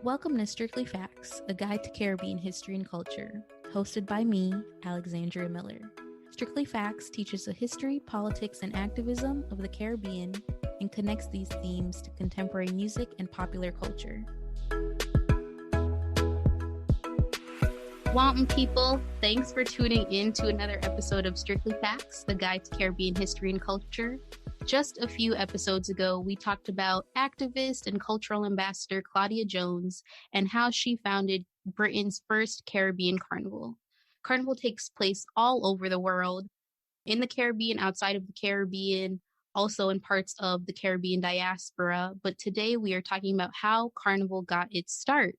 Welcome to Strictly Facts, a guide to Caribbean history and culture, hosted by me, Alexandria Miller. Strictly Facts teaches the history, politics, and activism of the Caribbean and connects these themes to contemporary music and popular culture. Wantin' people, thanks for tuning in to another episode of Strictly Facts, the guide to Caribbean history and culture. Just a few episodes ago, we talked about activist and cultural ambassador Claudia Jones and how she founded Britain's first Caribbean Carnival. Carnival takes place all over the world, in the Caribbean, outside of the Caribbean, also in parts of the Caribbean Diaspora. But today we are talking about how Carnival got its start,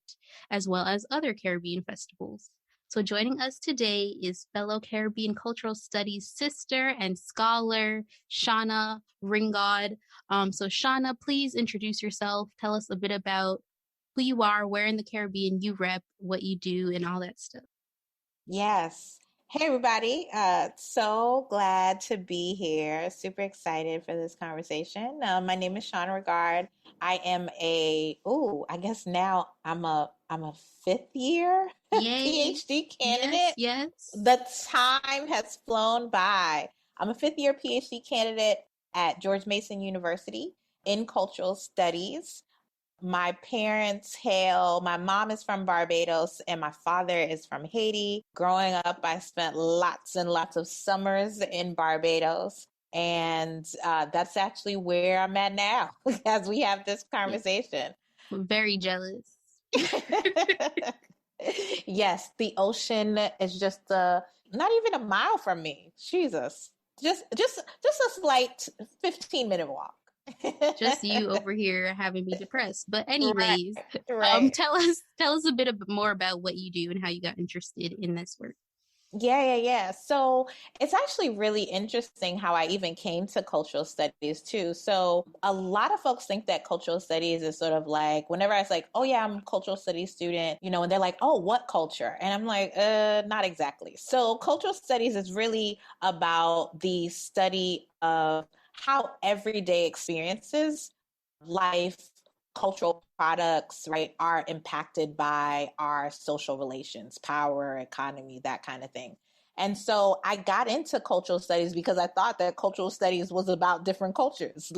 as well as other Caribbean festivals. So joining us today is fellow Caribbean Cultural Studies sister and scholar, Shauna Rigaud. So Shauna, please introduce yourself. Tell us a bit about who you are, where in the Caribbean you rep, what you do, and all that stuff. Yes. Hey, everybody. So glad to be here. Super excited for this conversation. My name is Shauna Rigaud. I am I guess now I'm a fifth year PhD candidate. Yes. The time has flown by. I'm a fifth year PhD candidate at George Mason University in cultural studies. My parents hail, my mom is from Barbados and my father is from Haiti. Growing up, I spent lots and lots of summers in Barbados. And that's actually where I'm at now as we have this conversation. I'm very jealous. Yes, the ocean is just not even a mile from me. Jesus. Just a slight 15-minute walk. Just you over here having me depressed. But anyways, right. Tell us a bit more about what you do and how you got interested in this work. Yeah. So it's actually really interesting how I even came to cultural studies too. So a lot of folks think that cultural studies is sort of like, whenever I was like, oh yeah, I'm a cultural studies student, and they're like, oh, what culture? And I'm like, not exactly. So cultural studies is really about the study of how everyday experiences, life, cultural products, right, are impacted by our social relations, power, economy, that kind of thing. And so I got into cultural studies because I thought that cultural studies was about different cultures.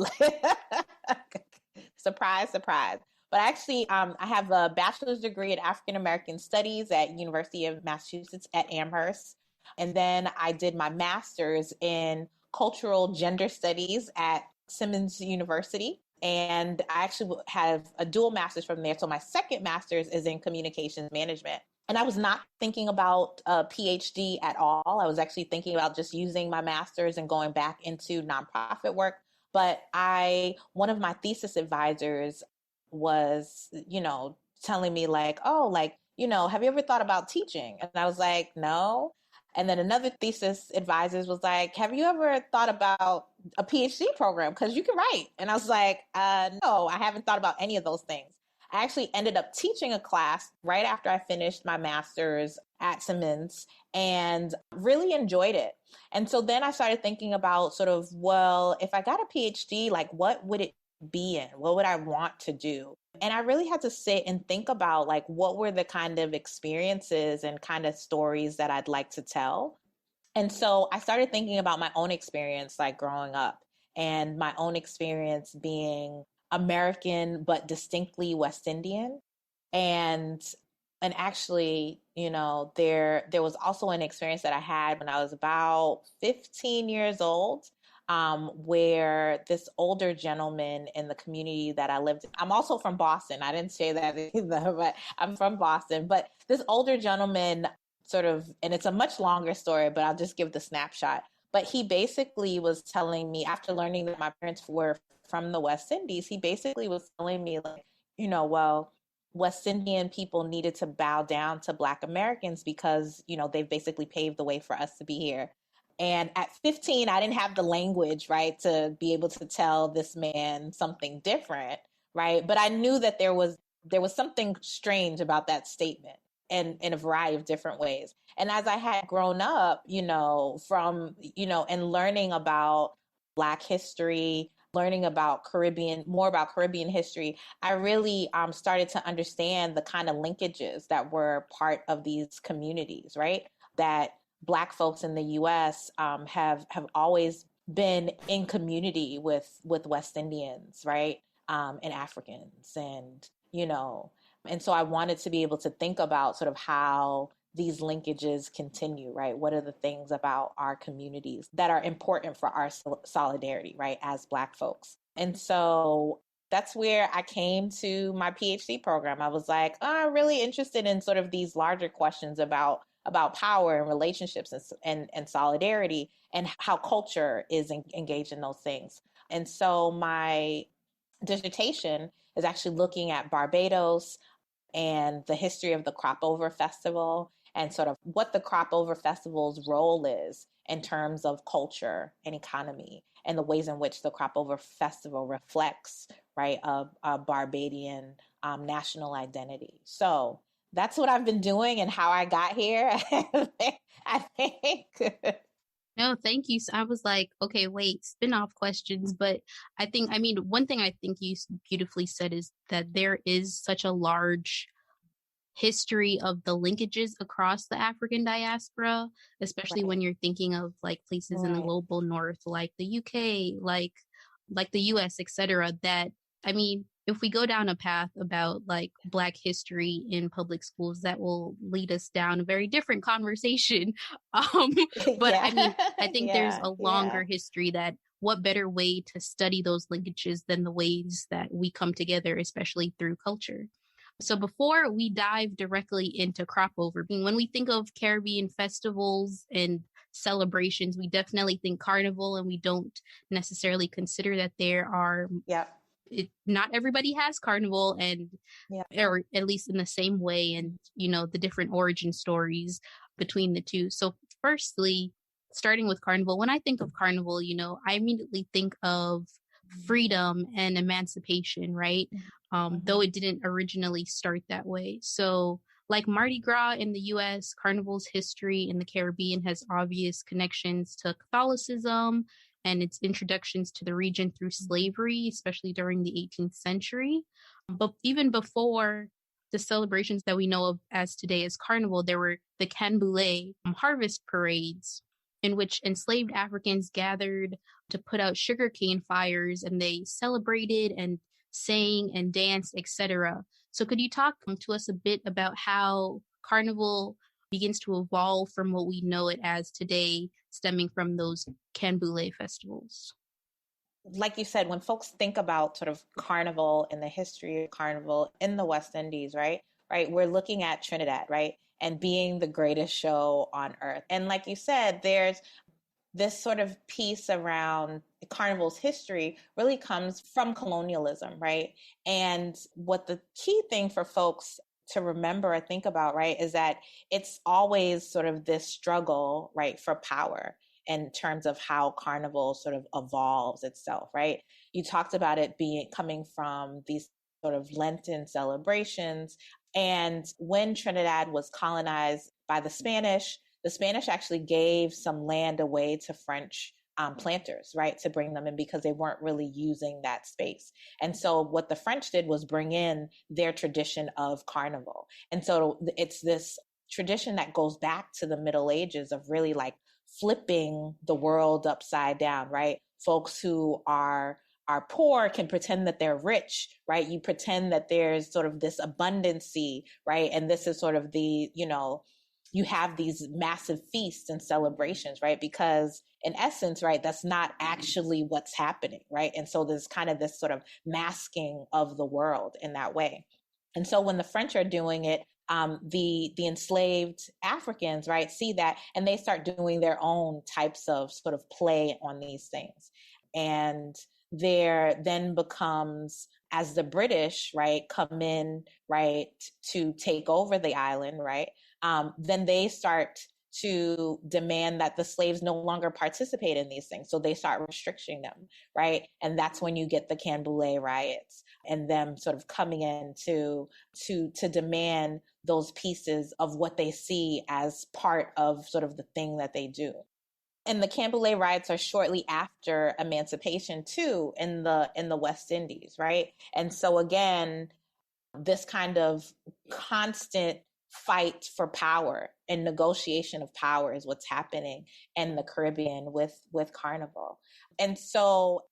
Surprise, surprise. But actually, I have a bachelor's degree in African American Studies at University of Massachusetts at Amherst. And then I did my master's in cultural gender studies at Simmons University. And I actually have a dual master's from there. So my second master's is in communications management. And I was not thinking about a PhD at all. I was actually thinking about just using my master's and going back into nonprofit work. But one of my thesis advisors was, telling me like, oh, like, have you ever thought about teaching? And I was like, no. And then another thesis advisor was like, have you ever thought about a PhD program? Because you can write. And I was like, no, I haven't thought about any of those things. I actually ended up teaching a class right after I finished my master's at Simmons and really enjoyed it. And so then I started thinking about sort of, well, if I got a PhD, like what would it be in? What would I want to do? And I really had to sit and think about like what were the kind of experiences and kind of stories that I'd like to tell. And so I started thinking about my own experience, like growing up, and my own experience being American, but distinctly West Indian. And actually, there was also an experience that I had when I was about 15 years old, where this older gentleman in the community that I lived in, I'm also from Boston. I didn't say that either, but I'm from Boston. But this older gentleman sort of, and it's a much longer story, but I'll just give the snapshot. But he basically was telling me, after learning that my parents were from the West Indies, he basically was telling me like, well, West Indian people needed to bow down to Black Americans because, they've basically paved the way for us to be here. And at 15, I didn't have the language, right, to be able to tell this man something different, right? But I knew that there was something strange about that statement in a variety of different ways. And as I had grown up, from, and learning about Black history, learning about more about Caribbean history, I really started to understand the kind of linkages that were part of these communities, right? That Black folks in the U.S. Have always been in community with West Indians, right? And Africans, and so I wanted to be able to think about sort of how these linkages continue, right? What are the things about our communities that are important for our solidarity, right, as Black folks? And so that's where I came to my PhD program. I was like, oh, I'm really interested in sort of these larger questions about power and relationships and solidarity and how culture is engaged in those things. And so my dissertation is actually looking at Barbados and the history of the Crop Over Festival and sort of what the Crop Over Festival's role is in terms of culture and economy and the ways in which the Crop Over Festival reflects, right, a Barbadian national identity. So that's what I've been doing and how I got here. I think. No, thank you. So I was like, okay, wait, spin-off questions. But I mean, one thing I think you beautifully said is that there is such a large history of the linkages across the African diaspora, especially Right. when you're thinking of like places in the Right. global north, like the UK, like the US, etc. That, I mean, if we go down a path about like Black history in public schools, that will lead us down a very different conversation. But Yeah. I mean, I think there's Yeah. a Yeah. longer history that what better way to study those linkages than the ways that we come together, especially through culture. So before we dive directly into crop over, when we think of Caribbean festivals and celebrations, we definitely think Carnival, and we don't necessarily consider that there are Yeah. not everybody has Carnival, and Yeah. or at least in the same way, and the different origin stories between the two. So firstly, starting with Carnival, when I think of Carnival, I immediately think of freedom and emancipation, right? Though it didn't originally start that way. So like Mardi Gras in the US, Carnival's history in the Caribbean has obvious connections to Catholicism and its introductions to the region through slavery, especially during the 18th century. But even before the celebrations that we know of as today as Carnival, there were the Canboulay harvest parades in which enslaved Africans gathered to put out sugarcane fires, and they celebrated and sang and danced, etc. So could you talk to us a bit about how Carnival begins to evolve from what we know it as today, stemming from those Canboulay festivals? Like you said, when folks think about sort of Carnival and the history of Carnival in the West Indies, right? Right, we're looking at Trinidad, right? And being the greatest show on earth. And like you said, there's this sort of piece around Carnival's history really comes from colonialism, right? And what the key thing for folks to remember or think about, right, is that it's always sort of this struggle, right, for power in terms of how Carnival sort of evolves itself, right? You talked about it coming from these sort of Lenten celebrations. And when Trinidad was colonized by the Spanish actually gave some land away to French planters, right, to bring them in because they weren't really using that space. And so what the French did was bring in their tradition of Carnival. And so it's this tradition that goes back to the Middle Ages of really like flipping the world upside down, right? Folks who are poor can pretend that they're rich, right? You pretend that there's sort of this abundancy, right? And this is sort of the, you have these massive feasts and celebrations, right? Because in essence, right, that's not actually what's happening, right? And so there's kind of this sort of masking of the world in that way. And so when the French are doing it, the enslaved Africans, right, see that, and they start doing their own types of sort of play on these things. And there then becomes, as the British, right, come in, right, to take over the island, right, then they start to demand that the slaves no longer participate in these things. So they start restricting them, right? And that's when you get the Canboulay riots and them sort of coming in to demand those pieces of what they see as part of sort of the thing that they do. And the Canboulay riots are shortly after emancipation too in the West Indies, right? And so again, this kind of constant fight for power and negotiation of power is what's happening in the Caribbean with Carnival. And so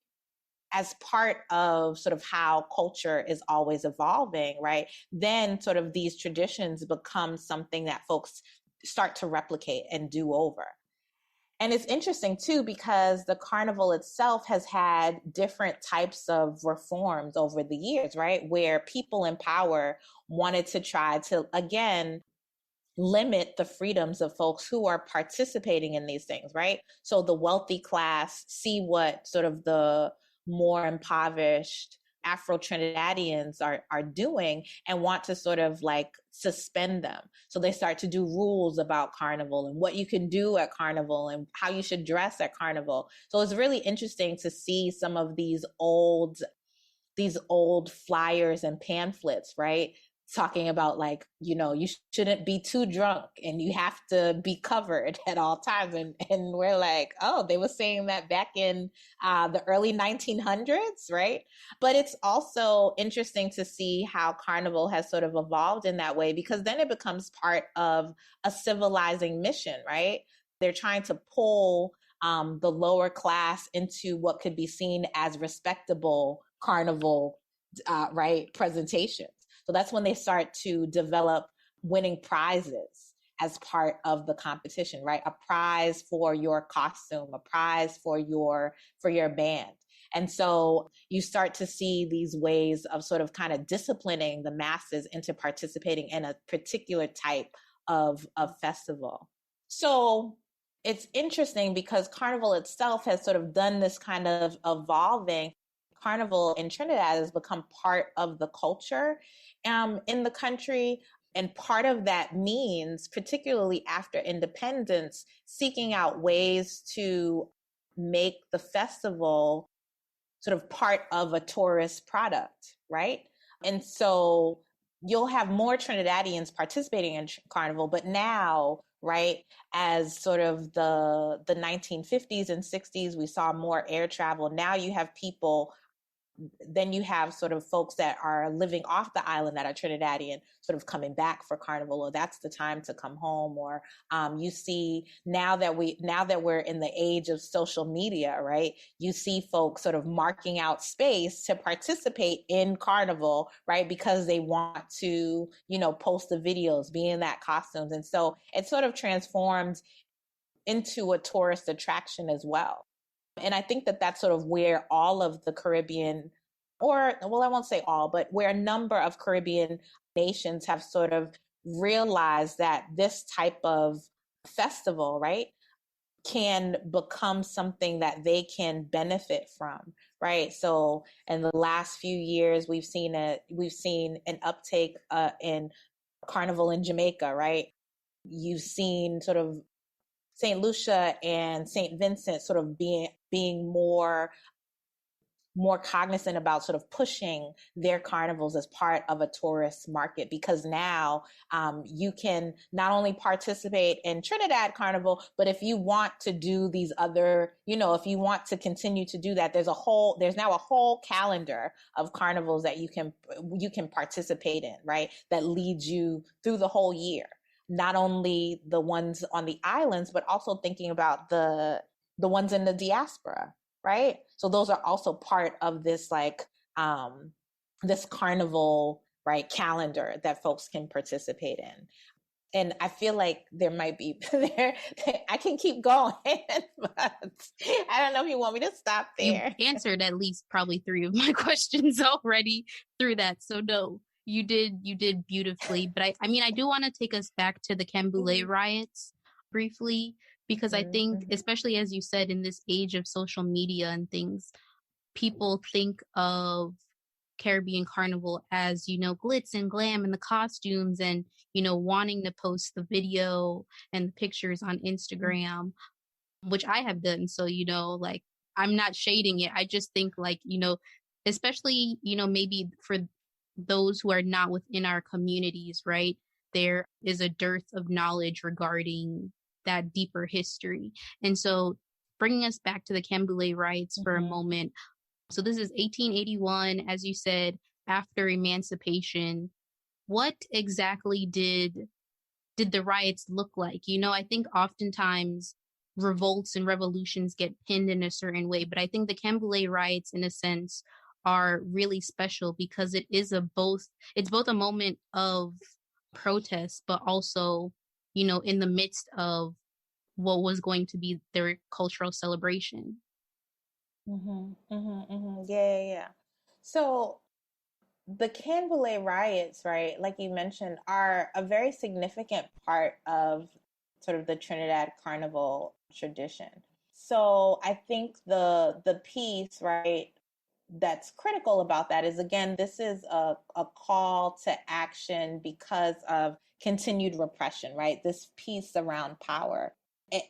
as part of sort of how culture is always evolving, right, then sort of these traditions become something that folks start to replicate and do over. And it's interesting too, because the carnival itself has had different types of reforms over the years, right? Where people in power wanted to try to, again, limit the freedoms of folks who are participating in these things, right? So the wealthy class see what sort of the more impoverished Afro-Trinidadians are doing and want to sort of like suspend them. So they start to do rules about Carnival and what you can do at Carnival and how you should dress at Carnival. So it's really interesting to see some of these old flyers and pamphlets, right? Talking about like, you shouldn't be too drunk and you have to be covered at all times. And we're like, oh, they were saying that back in the early 1900s, right? But it's also interesting to see how Carnival has sort of evolved in that way, because then it becomes part of a civilizing mission, right? They're trying to pull the lower class into what could be seen as respectable Carnival, right, presentations. So that's when they start to develop winning prizes as part of the competition, right? A prize for your costume, a prize for your band. And so you start to see these ways of sort of kind of disciplining the masses into participating in a particular type of festival. So it's interesting because Carnival itself has sort of done this kind of evolving. Carnival in Trinidad has become part of the culture in the country. And part of that means, particularly after independence, seeking out ways to make the festival sort of part of a tourist product, right? And so you'll have more Trinidadians participating in Carnival, but now, right, as sort of the 1950s and 60s, we saw more air travel. Now you have people, then you have sort of folks that are living off the island that are Trinidadian sort of coming back for Carnival, or that's the time to come home. Or you see now that we're in the age of social media, right? You see folks sort of marking out space to participate in Carnival, right? Because they want to, post the videos, be in that costumes. And so it sort of transformed into a tourist attraction as well. And I think that that's sort of where all of the Caribbean, I won't say all, but where a number of Caribbean nations have sort of realized that this type of festival, right, can become something that they can benefit from, right? So in the last few years, we've seen an uptake in Carnival in Jamaica, right? You've seen sort of St. Lucia and St. Vincent sort of being more cognizant about sort of pushing their carnivals as part of a tourist market, because now you can not only participate in Trinidad Carnival, but if you want to do these other, if you want to continue to do that, there's now a whole calendar of carnivals that you can participate in, right? That leads you through the whole year. Not only the ones on the islands, but also thinking about the ones in the diaspora, right? So those are also part of this this carnival, right, calendar that folks can participate in. And I feel like there might be I can keep going, but I don't know if you want me to stop there. You answered at least probably 3 of my questions already through that. So no, you did beautifully. But I do want to take us back to the Canboulay riots briefly, because I think, especially as you said, in this age of social media and things, people think of Caribbean Carnival as, glitz and glam and the costumes and, wanting to post the video and the pictures on Instagram, which I have done. So, I'm not shading it. I just think especially, maybe for those who are not within our communities, right? There is a dearth of knowledge regarding that deeper history. And so bringing us back to the Canboulay riots for a moment. So this is 1881, as you said, after emancipation. What exactly did the riots look like? You know, I think oftentimes revolts and revolutions get pinned in a certain way, but I think the Canboulay riots, in a sense, are really special because it's both a moment of protest, but also, you know, in the midst of what was going to be their cultural celebration. Yeah. So the Canboulay riots, right, like you mentioned, are a very significant part of sort of the Trinidad Carnival tradition. So I think the piece, right, that's critical about that is, again, this is a call to action because of continued repression, right? This piece around power.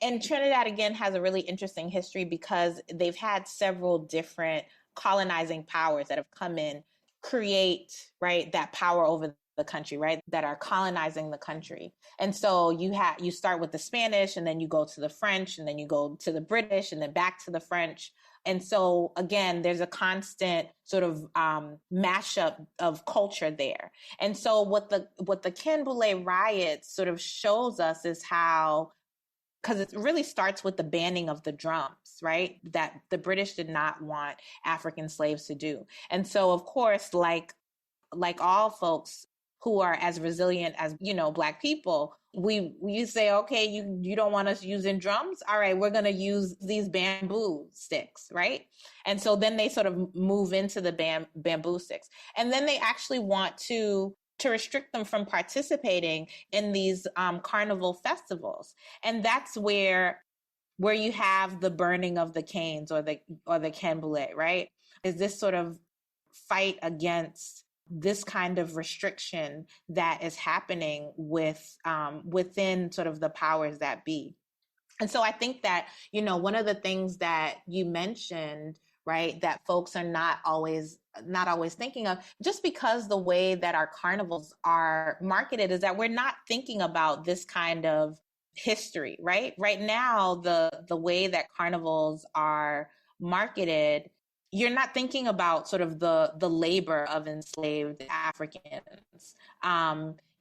And Trinidad, again, has a really interesting history because they've had several different colonizing powers that have come in, create, right, that power over the country, right, that are colonizing the country. And so you start with the Spanish, and then you go to the French, and then you go to the British, and then back to the French. And so, again, there's a constant sort of mashup of culture there. And so what the Canboulay riots sort of shows us is how, because it really starts with the banning of the drums, right? That the British did not want African slaves to do. And so, of course, like all folks who are as resilient as, you know, Black people, we say, okay, you don't want us using drums? All right, we're going to use these bamboo sticks, right? And so then they sort of move into the bamboo sticks. And then they actually want to restrict them from participating in these carnival festivals. And that's where you have the burning of the canes or the canboulay, right? Is this sort of fight against this kind of restriction that is happening within sort of the powers that be. And so I think that, you know, one of the things that you mentioned, right, that folks are not always thinking of, just because the way that our carnivals are marketed is that we're not thinking about this kind of history, right? Right now, the way that carnivals are marketed, you're not thinking about sort of the labor of enslaved Africans.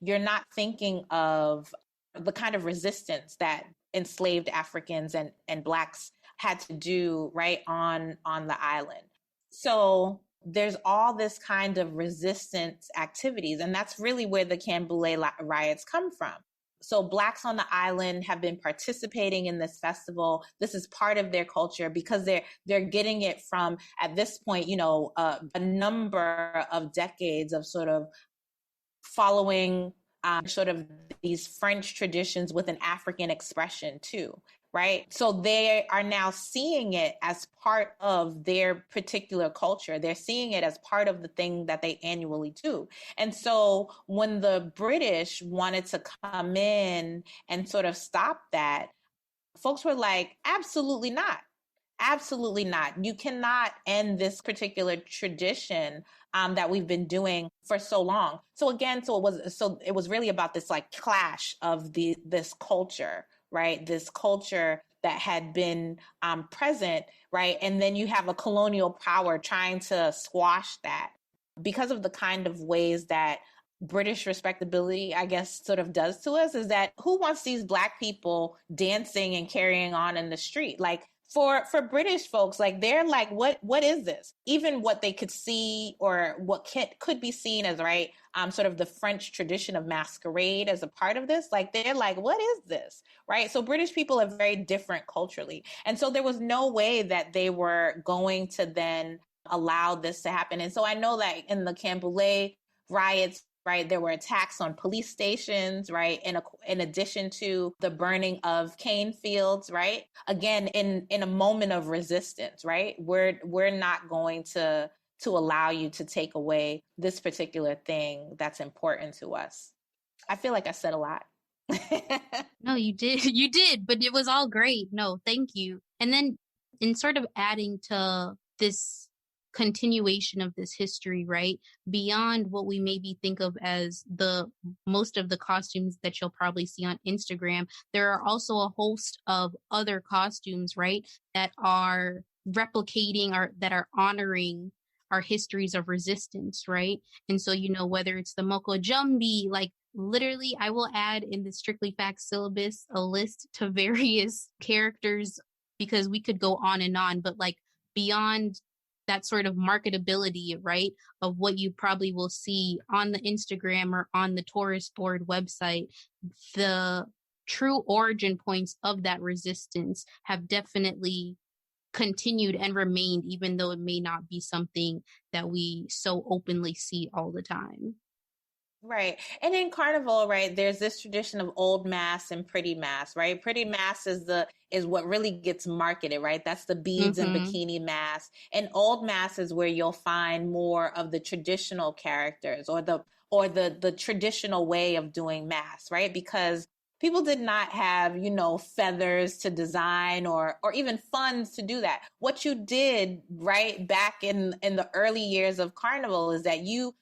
You're not thinking of the kind of resistance that enslaved Africans and Blacks had to do, right, on the island. So there's all this kind of resistance activities, and that's really where the Canboulay riots come from. So Blacks on the island have been participating in this festival. This is part of their culture because they're getting it from, at this point, you know, a number of decades of sort of following sort of these French traditions with an African expression too, right? So they are now seeing it as part of their particular culture. They're seeing it as part of the thing that they annually do. And so when the British wanted to come in and sort of stop that, folks were like, absolutely not. Absolutely not. You cannot end this particular tradition that we've been doing for so long. So again, it was really about this like clash of this culture, right? This culture that had been present, right? And then you have a colonial power trying to squash that because of the kind of ways that British respectability, I guess, sort of does to us, is that who wants these Black people dancing and carrying on in the street? Like, for British folks, like, they're like, what is this? Even what they could see, or what could be seen as, right, sort of the French tradition of masquerade as a part of this, like, they're like, what is this, right? So British people are very different culturally. And so there was no way that they were going to then allow this to happen. And so I know that in the Canboulay riots, right, there were attacks on police stations, right, in addition to the burning of cane fields, right? Again, in a moment of resistance, right? We're not going to allow you to take away this particular thing that's important to us. I feel like I said a lot. No, you did, but it was all great. No, thank you. And then in sort of adding to this continuation of this history, right? Beyond what we maybe think of as the most of the costumes that you'll probably see on Instagram, there are also a host of other costumes, right, that are replicating or that are honoring our histories of resistance, right? And so, whether it's the Moko Jumbi, like literally, I will add in the Strictly Facts syllabus a list to various characters because we could go on and on, but like beyond that sort of marketability, right, of what you probably will see on the Instagram or on the tourist board website, the true origin points of that resistance have definitely continued and remained, even though it may not be something that we so openly see all the time. Right. And in Carnival, right, there's this tradition of old mass and pretty mass, right? Pretty mass is what really gets marketed, right? That's the beads and bikini mass. And old mass is where you'll find more of the traditional characters or the traditional way of doing mass, right? Because people did not have, feathers to design or even funds to do that. What you did, right, back in the early years of Carnival is that you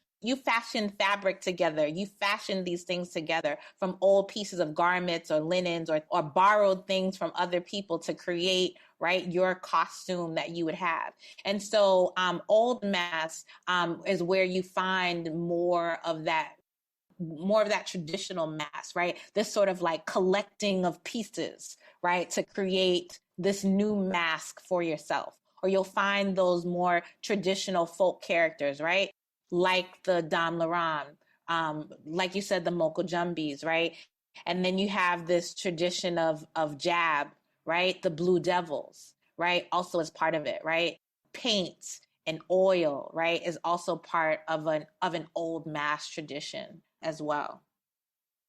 fashion fabric together. You fashion these things together from old pieces of garments or linens or borrowed things from other people to create, right, your costume that you would have. And so old mass is where you find more of that traditional mass, right? This sort of like collecting of pieces, right, to create this new mask for yourself. Or you'll find those more traditional folk characters, right? Like the Dame Laram, like you said, the Moko Jumbis, right? And then you have this tradition of Jab, right? The Blue Devils, right? Also as part of it, right? Paint and oil, right, is also part of an old mass tradition as well.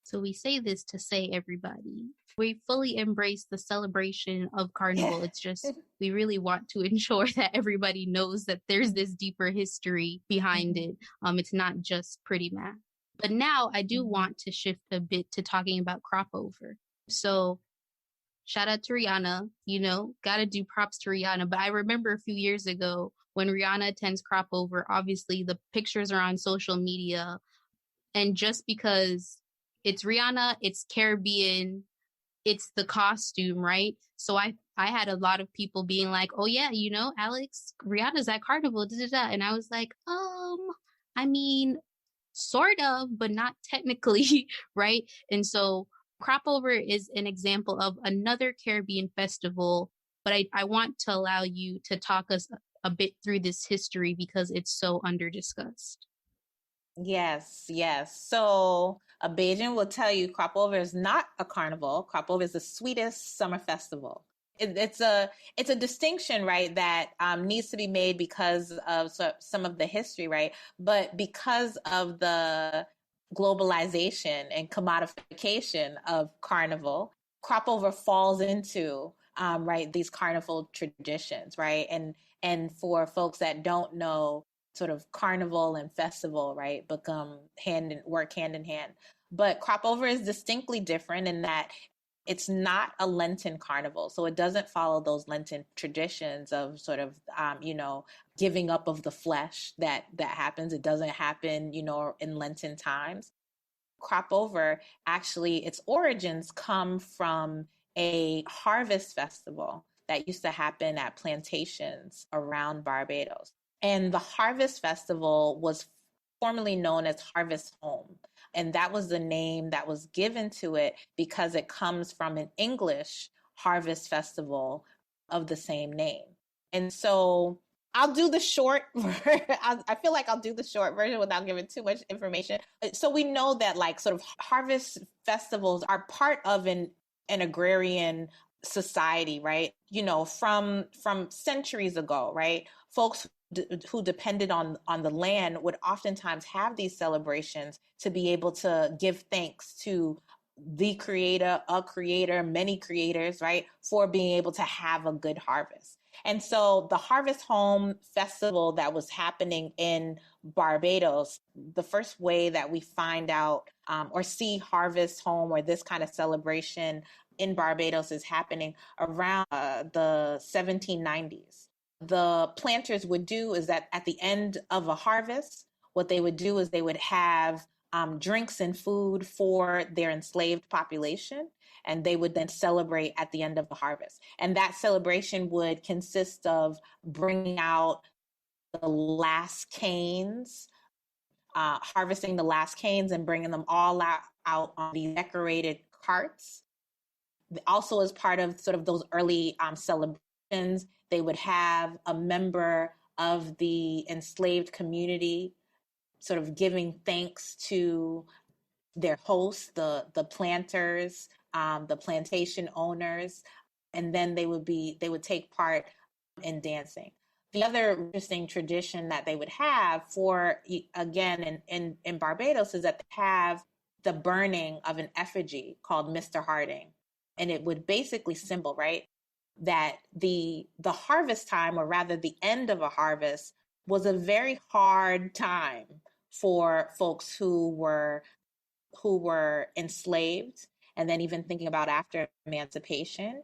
So we say this to say, everybody, we fully embrace the celebration of Carnival. It's just, we really want to ensure that everybody knows that there's this deeper history behind it. It's not just pretty math. But now I do want to shift a bit to talking about crop over. So shout out to Rihanna, gotta do props to Rihanna. But I remember a few years ago when Rihanna attends crop over, obviously the pictures are on social media. And just because it's Rihanna, it's Caribbean, it's the costume, right? So I had a lot of people being like, oh yeah, Alex, Rihanna's at Carnival, da, da, da. And I was like, I mean, sort of, but not technically, right? And so Crop Over is an example of another Caribbean festival, but I want to allow you to talk us a bit through this history because it's so under-discussed. Yes, yes. So a Bajan will tell you Crop Over is not a carnival. Crop Over is the sweetest summer festival. It's a distinction, right, that needs to be made because of some of the history, right? But because of the globalization and commodification of carnival, Crop Over falls into right, these carnival traditions, right? And for folks that don't know, sort of carnival and festival, right, work hand in hand. But Crop Over is distinctly different in that it's not a Lenten carnival. So it doesn't follow those Lenten traditions of sort of, giving up of the flesh that happens. It doesn't happen, in Lenten times. Crop Over, actually, its origins come from a harvest festival that used to happen at plantations around Barbados. And the Harvest Festival was formerly known as Harvest Home. And that was the name that was given to it because it comes from an English harvest festival of the same name. And so I'll do the short, I feel like I'll do the short version without giving too much information. So we know that like sort of harvest festivals are part of an agrarian society, right? From centuries ago, right? Folks who depended on the land would oftentimes have these celebrations to be able to give thanks to the creator, a creator, many creators, right, for being able to have a good harvest. And so the Harvest Home Festival that was happening in Barbados, the first way that we find out or see Harvest Home or this kind of celebration in Barbados is happening around the 1790s. the planters would do is that at the end of a harvest, what they would do is they would have drinks and food for their enslaved population, and they would then celebrate at the end of the harvest. And that celebration would consist of bringing out the last canes, harvesting the last canes and bringing them all out on these decorated carts. Also, as part of sort of those early celebrations, they would have a member of the enslaved community sort of giving thanks to their hosts, the planters, the plantation owners, and then they would take part in dancing. The other interesting tradition that they would have for, again, in Barbados, is that they have the burning of an effigy called Mr. Harding. And it would basically symbol, right, that the harvest time, or rather the end of a harvest, was a very hard time for folks who were enslaved. And then even thinking about after emancipation,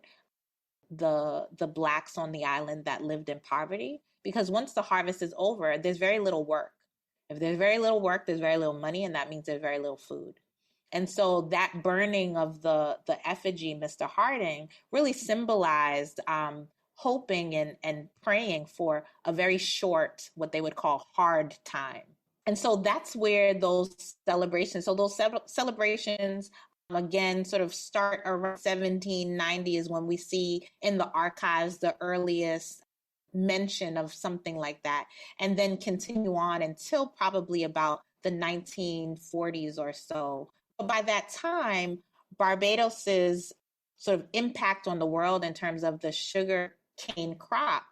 the Blacks on the island that lived in poverty, because once the harvest is over, there's very little work. If there's very little work, there's very little money, and that means there's very little food. And so that burning of the effigy, Mr. Harding, really symbolized hoping and praying for a very short, what they would call hard time. And so that's where those celebrations, again, sort of start around 1790 is when we see in the archives the earliest mention of something like that, and then continue on until probably about the 1940s or so. But by that time, Barbados's sort of impact on the world in terms of the sugar cane crop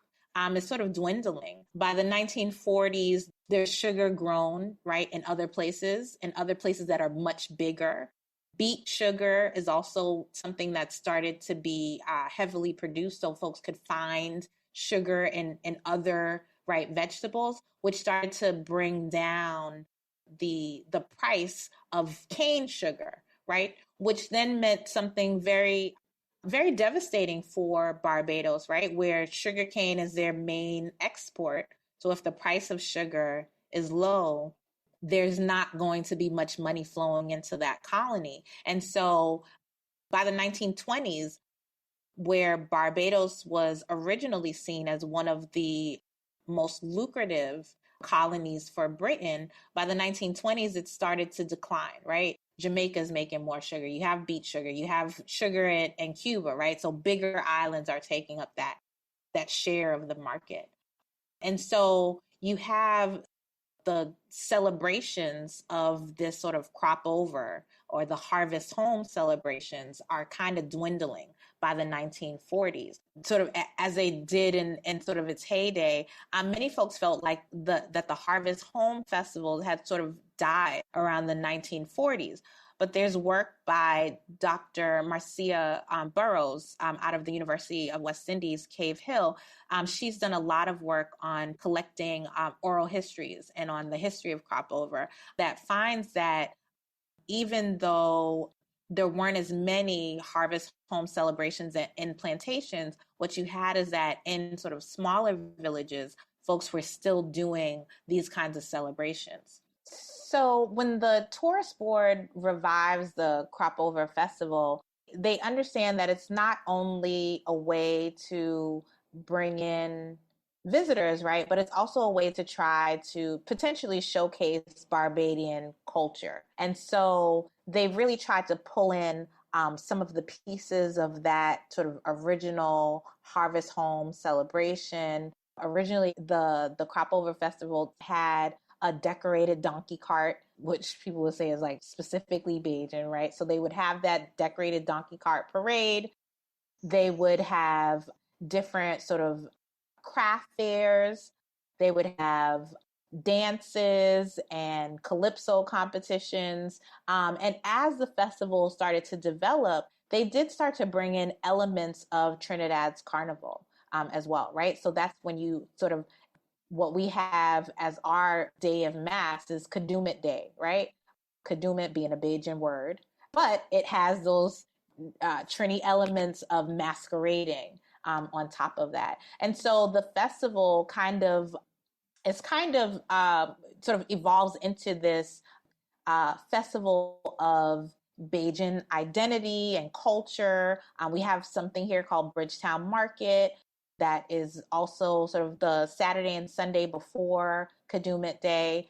is sort of dwindling. By the 1940s, there's sugar grown, right, in other places that are much bigger. Beet sugar is also something that started to be heavily produced, so folks could find sugar in other, right, vegetables, which started to bring down the price of cane sugar, right, which then meant something very, very devastating for Barbados, right, where sugarcane is their main export. So if the price of sugar is low, there's not going to be much money flowing into that colony. And so by the 1920s, where Barbados was originally seen as one of the most lucrative colonies for Britain, by the 1920s, it started to decline, right? Jamaica's making more sugar. You have beet sugar. You have sugar in Cuba, right? So bigger islands are taking up that share of the market. And so you have the celebrations of this sort of crop over, or the harvest home celebrations, are kind of dwindling by the 1940s, sort of as they did in sort of its heyday. Many folks felt like that the Harvest Home Festival had sort of died around the 1940s. But there's work by Dr. Marcia Burrows out of the University of West Indies, Cave Hill. She's done a lot of work on collecting oral histories and on the history of crop over, that finds that even though there weren't as many harvest home celebrations in plantations, what you had is that in sort of smaller villages, folks were still doing these kinds of celebrations. So when the tourist board revives the Crop Over Festival, they understand that it's not only a way to bring in visitors, right? But it's also a way to try to potentially showcase Barbadian culture. And so they've really tried to pull in some of the pieces of that sort of original Harvest Home celebration. Originally, the Crop Over Festival had a decorated donkey cart, which people would say is like specifically Bajan, right? So they would have that decorated donkey cart parade. They would have different sort of craft fairs. They would have dances and calypso competitions. And as the festival started to develop, they did start to bring in elements of Trinidad's Carnival as well, right? So that's when you sort of, what we have as our day of mass is Kadooment Day, right? Kadooment being a Bajan word, but it has those Trini elements of masquerading. on top of that. And so the festival sort of evolves into this festival of Bajan identity and culture. We have something here called Bridgetown Market that is also sort of the Saturday and Sunday before Kadooment Day.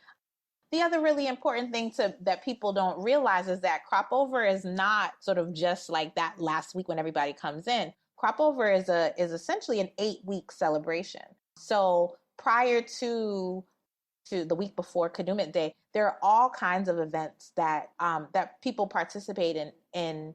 The other really important thing that people don't realize is that Crop Over is not sort of just like that last week when everybody comes in. Crop Over is essentially an 8-week celebration. So prior to the week before Kadooment Day, there are all kinds of events that people participate in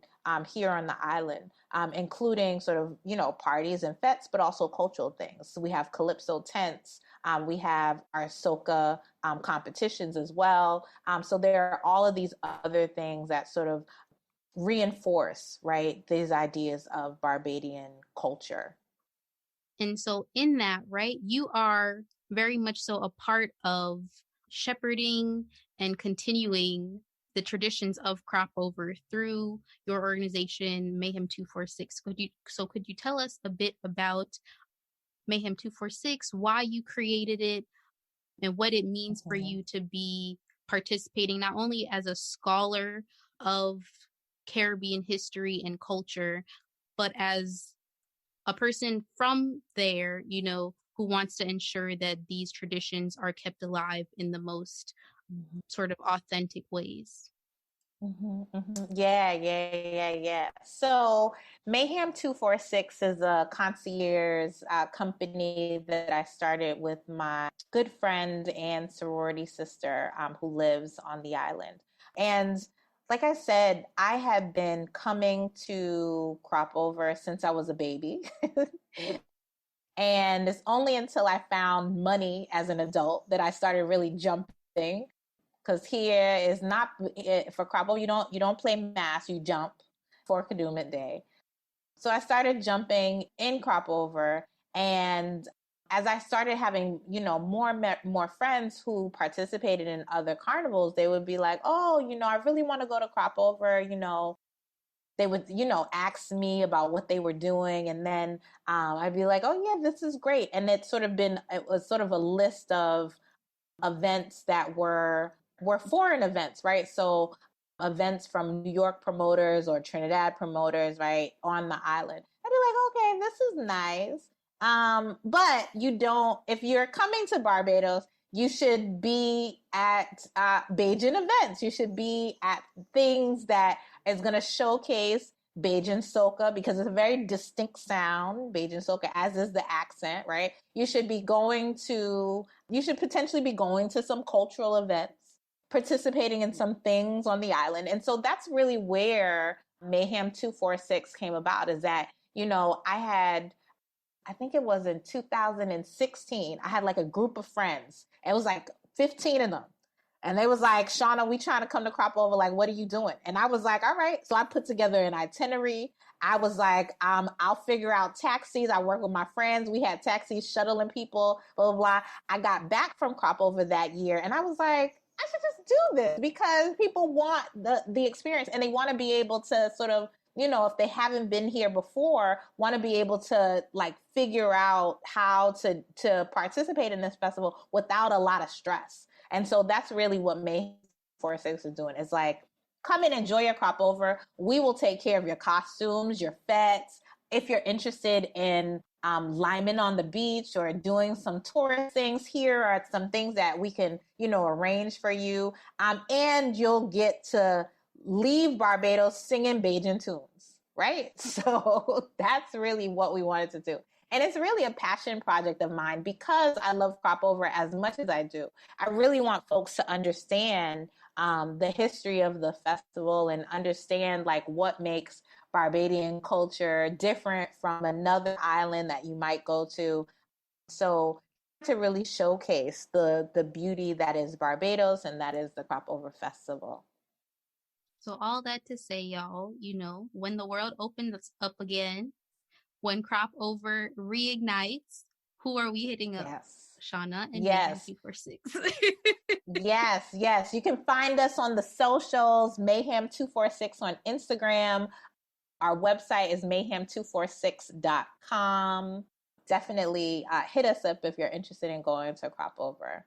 here on the island, including sort of, parties and fetes, but also cultural things. So we have calypso tents. We have our soca competitions as well. So there are all of these other things that sort of reinforce, right, these ideas of Barbadian culture. And so in that, right, you are very much so a part of shepherding and continuing the traditions of Crop Over through your organization, Mayhem 246. Could you tell us a bit about Mayhem 246, why you created it, and what it means for you to be participating not only as a scholar of Caribbean history and culture, but as a person from there, who wants to ensure that these traditions are kept alive in the most sort of authentic ways. Yeah. So Mayhem 246 is a concierge company that I started with my good friend and sorority sister who lives on the island. And like I said, I have been coming to Crop Over since I was a baby. And it's only until I found money as an adult that I started really jumping. Because here is not for Crop Over, you don't play mass, you jump for Kadooment Day. So I started jumping in Crop Over, and as I started having more friends who participated in other carnivals, they would be like, oh, I really want to go to Crop Over. They would ask me about what they were doing, and then I'd be like, oh yeah, this is great. And it was sort of a list of events that were foreign events, right? So events from New York promoters or Trinidad promoters, right, on the island. I'd be like, okay, this is nice. But if you're coming to Barbados, you should be at Bajan events. You should be at things that is going to showcase Bajan soca, because it's a very distinct sound, Bajan soca, as is the accent, right? You should potentially be going to some cultural events, participating in some things on the island. And so that's really where Mayhem 246 came about, is that, I think it was in 2016, I had like a group of friends. It was like 15 of them. And they was like, Shauna, we trying to come to Crop Over. Like, what are you doing? And I was like, all right. So I put together an itinerary. I was like, I'll figure out taxis. I work with my friends. We had taxis shuttling people, blah, blah, blah. I got back from Crop Over that year, and I was like, I should just do this, because people want the experience, and they want to be able to sort of, if they haven't been here before, want to be able to like figure out how to participate in this festival without a lot of stress. And so that's really what May 46 is doing. It's like, come and enjoy your Crop Over. We will take care of your costumes, your fetes. If you're interested in liming on the beach or doing some tourist things, here are some things that we can, arrange for you. And you'll get to leave Barbados singing Bajan tunes, right? So that's really what we wanted to do. And it's really a passion project of mine, because I love Crop Over as much as I do. I really want folks to understand the history of the festival and understand like what makes Barbadian culture different from another island that you might go to. So to really showcase the beauty that is Barbados, and that is the Crop Over Festival. So all that to say, y'all, when the world opens up again, when Crop Over reignites, who are we hitting up? Yes. Shauna and Mayhem 246. Yes. You can find us on the socials, Mayhem 246 on Instagram. Our website is mayhem246.com. Definitely hit us up if you're interested in going to Crop Over.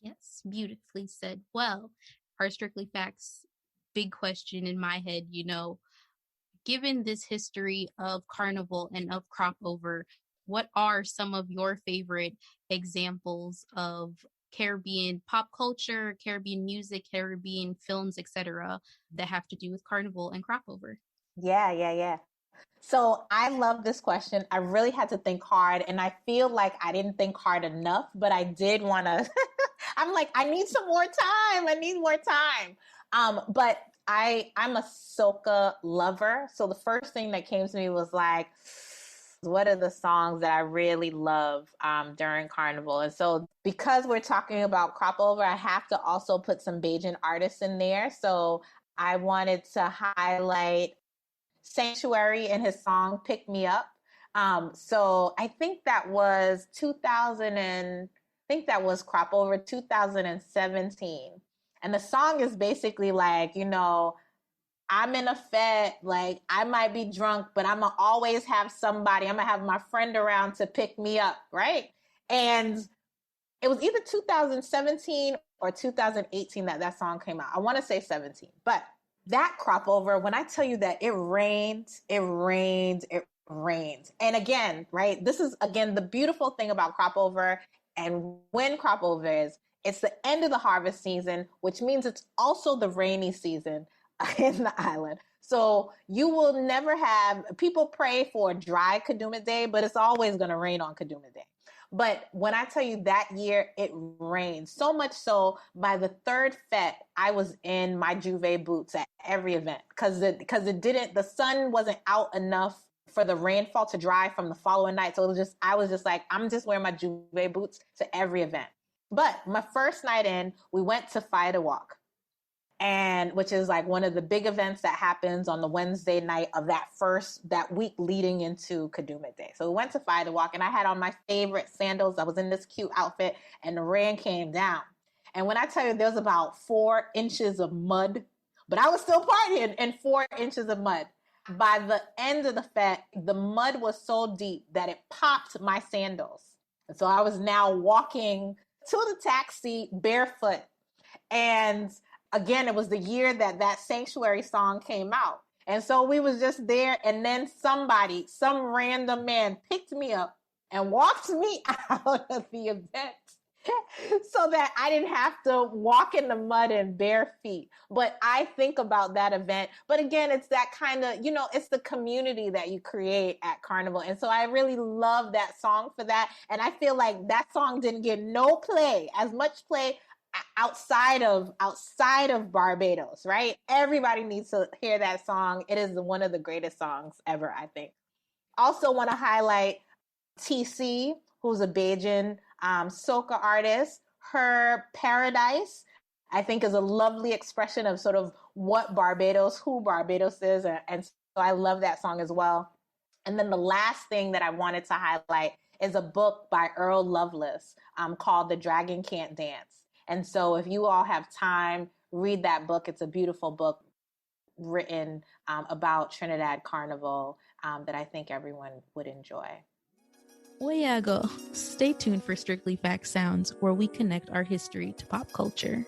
Yes, beautifully said. Well, our Strictly Facts big question in my head, given this history of Carnival and of Crop Over, what are some of your favorite examples of Caribbean pop culture, Caribbean music, Caribbean films, etc., that have to do with Carnival and Crop Over? Yeah. So I love this question. I really had to think hard, and I feel like I didn't think hard enough, but I did want to. I'm like, I need some more time. I need more time. But I'm a soca lover. So the first thing that came to me was like, what are the songs that I really love during Carnival? And so because we're talking about Crop Over, I have to also put some Bajan artists in there. So I wanted to highlight Sanctuary and his song Pick Me Up. So I think that was 2000 and I think that was Crop Over 2017. And the song is basically like, I'm in a fete, like I might be drunk, but I'm gonna always have somebody, I'm gonna have my friend around to pick me up, right? And it was either 2017 or 2018 that song came out. I want to say 17, but that Crop Over, when I tell you that it rained. And again, right, this is again the beautiful thing about Crop Over and when Crop Over is, it's the end of the harvest season, which means it's also the rainy season in the island. So you will never have, people pray for a dry Kaduma Day, but it's always going to rain on Kaduma Day. But when I tell you that year, it rained so much so by the third fete, I was in my Juve boots at every event because the sun wasn't out enough for the rainfall to dry from the following night. So I was just like, I'm just wearing my Juve boots to every event. But my first night in, we went to Fete Walk. And which is like one of the big events that happens on the Wednesday night of that week leading into Kaduma Day. So we went to Fete Walk and I had on my favorite sandals. I was in this cute outfit and the rain came down. And when I tell you there was about 4 inches of mud, but I was still partying in 4 inches of mud. By the end of the fete, the mud was so deep that it popped my sandals. And so I was now walking to the taxi barefoot. And again, it was the year that Sanctuary song came out. And so we was just there. And then some random man picked me up and walked me out of the event so that I didn't have to walk in the mud in bare feet. But I think about that event. But again, it's that kind of, it's the community that you create at Carnival. And so I really love that song for that. And I feel like that song didn't get as much play outside of Barbados, right? Everybody needs to hear that song. It is one of the greatest songs ever, I think. Also want to highlight TC, who's a Bajan soca artist. Her Paradise, I think, is a lovely expression of sort of who Barbados is. And so I love that song as well. And then the last thing that I wanted to highlight is a book by Earl Lovelace called The Dragon Can't Dance. And so if you all have time, read that book. It's a beautiful book written about Trinidad Carnival that I think everyone would enjoy. Oyago. Stay tuned for Strictly Facts Sounds, where we connect our history to pop culture.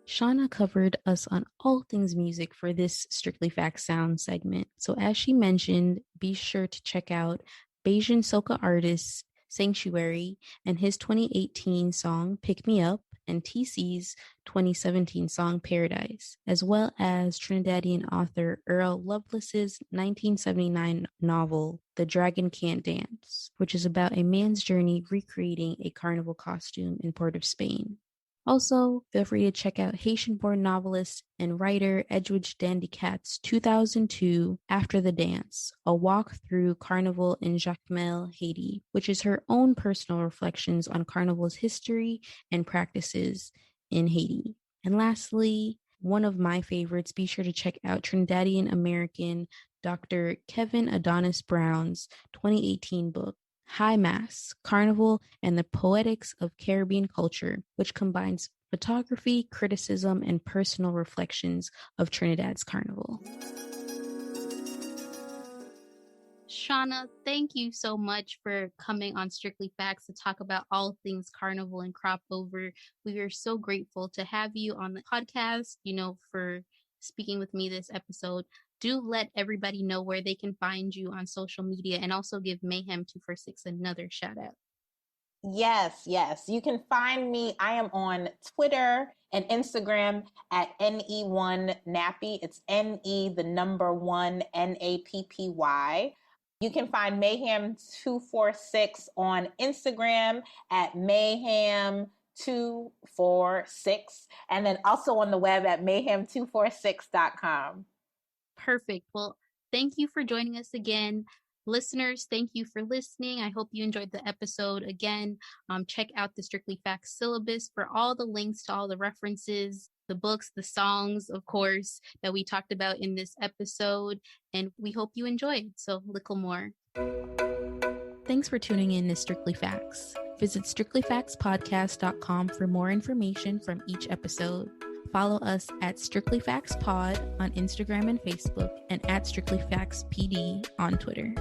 Shauna covered us on all things music for this Strictly Facts Sounds segment. So as she mentioned, be sure to check out Bajan soca artist Sanctuary and his 2018 song Pick Me Up and TC's 2017 song Paradise, as well as Trinidadian author Earl Lovelace's 1979 novel The Dragon Can't Dance, which is about a man's journey recreating a carnival costume in Port of Spain. Also, feel free to check out Haitian-born novelist and writer Edwidge Dandicat's 2002 After the Dance, a walk through Carnival in Jacmel, Haiti, which is her own personal reflections on Carnival's history and practices in Haiti. And lastly, one of my favorites, be sure to check out Trinidadian-American Dr. Kevin Adonis Brown's 2018 book, High Mass, Carnival and the Poetics of Caribbean Culture, which combines photography, criticism, and personal reflections of Trinidad's Carnival. Shauna, thank you so much for coming on Strictly Facts to talk about all things Carnival and Crop Over. We are so grateful to have you on the podcast, for speaking with me this episode. Do let everybody know where they can find you on social media, and also give Mayhem 246 another shout out. Yes. You can find me. I am on Twitter and Instagram at NE1Nappy. It's NE1 NAPPY. You can find Mayhem 246 on Instagram at Mayhem 246, and then also on the web at mayhem246.com. Perfect. Well, thank you for joining us again. Listeners, thank you for listening. I hope you enjoyed the episode. Again, check out the Strictly Facts syllabus for all the links to all the references, the books, the songs, of course, that we talked about in this episode. And we hope you enjoyed. So, little more. Thanks for tuning in to Strictly Facts. Visit strictlyfactspodcast.com for more information from each episode. Follow us at Strictly Facts Pod on Instagram and Facebook, and at Strictly Facts PD on Twitter.